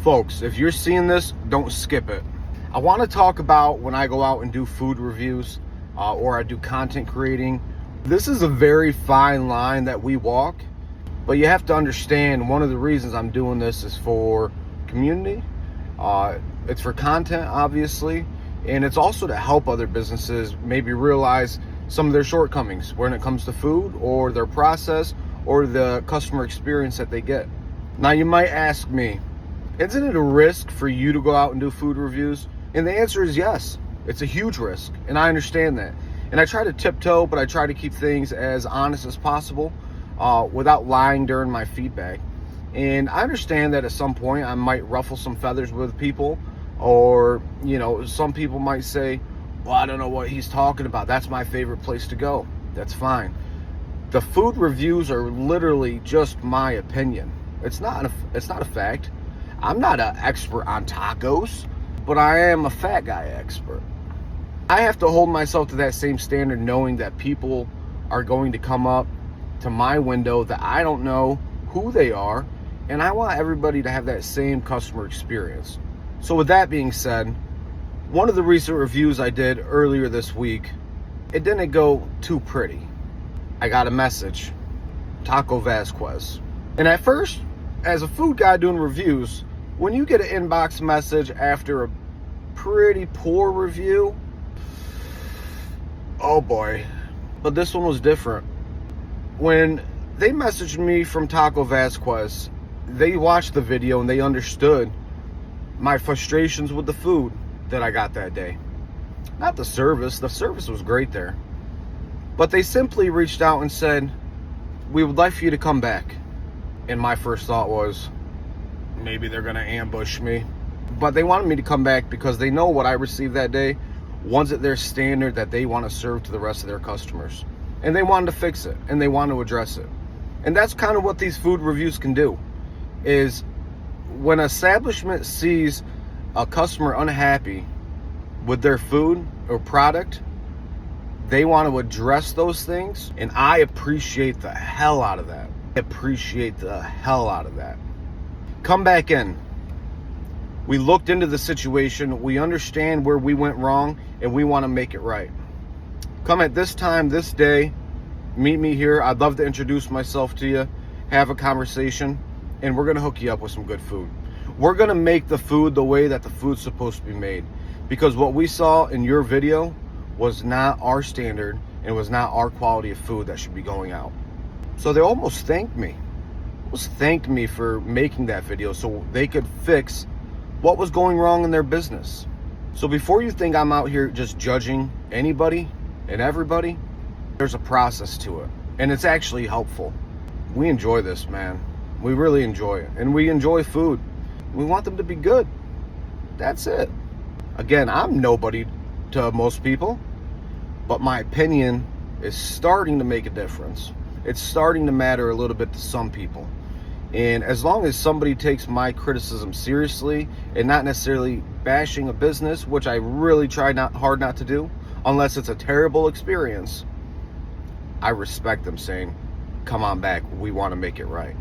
Folks, if you're seeing this, don't skip it. I want to talk about when I go out and do food reviews or I do content creating. This is a very fine line that we walk, but you have to understand one of the reasons I'm doing this is for community. It's for content, obviously, and it's also to help other businesses maybe realize some of their shortcomings when it comes to food or their process or the customer experience that they get. Now, you might ask me, isn't it a risk for you to go out and do food reviews? And the answer is yes. It's a huge risk, and I understand that. And I try to tiptoe, but I try to keep things as honest as possible without lying during my feedback. And I understand that at some point I might ruffle some feathers with people, or, some people might say, well, I don't know what he's talking about. That's my favorite place to go. That's fine. The food reviews are literally just my opinion. It's not a fact. I'm not an expert on tacos, but I am a fat guy expert. I have to hold myself to that same standard, knowing that people are going to come up to my window that I don't know who they are, and I want everybody to have that same customer experience. So with that being said, one of the recent reviews I did earlier this week, it didn't go too pretty. I got a message, Taco Vasquez. And at first, as a food guy doing reviews, when you get an inbox message after a pretty poor review, oh boy. But this one was different. When they messaged me from Taco Vasquez, they watched the video and they understood my frustrations with the food that I got that day. Not the service. The service was great there. But they simply reached out and said, we would like for you to come back. And my first thought was, maybe they're going to ambush me. But they wanted me to come back because they know what I received that day wasn't their standard that they want to serve to the rest of their customers. And they wanted to fix it, and they want to address it. And that's kind of what these food reviews can do, is when an establishment sees a customer unhappy with their food or product, they want to address those things, and I appreciate the hell out of that. Come back in. We looked into the situation, we understand where we went wrong, and we want to make it right. Come at this time, this day, meet me here. I'd love to introduce myself to you, have a conversation, and we're going to hook you up with some good food. We're going to make the food the way that the food's supposed to be made, because what we saw in your video was not our standard, and it was not our quality of food that should be going out. So they almost thanked me for making that video so they could fix what was going wrong in their business. So before you think I'm out here just judging anybody and everybody, there's a process to it, and it's actually helpful. We enjoy this, man. We really enjoy it, and we enjoy food. We want them to be good. That's it. Again, I'm nobody to most people, but my opinion is starting to make a difference. It's starting to matter a little bit to some people. And as long as somebody takes my criticism seriously and not necessarily bashing a business, which I really try hard not to do, unless it's a terrible experience, I respect them saying, come on back, we want to make it right.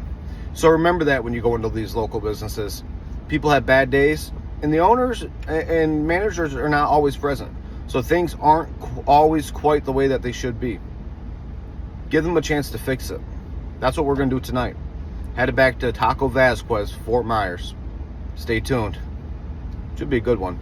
So remember that when you go into these local businesses. People have bad days, and the owners and managers are not always present. So things aren't always quite the way that they should be. Give them a chance to fix it. That's what we're going to do tonight. Headed back to Taco Vasquez, Fort Myers. Stay tuned. Should be a good one.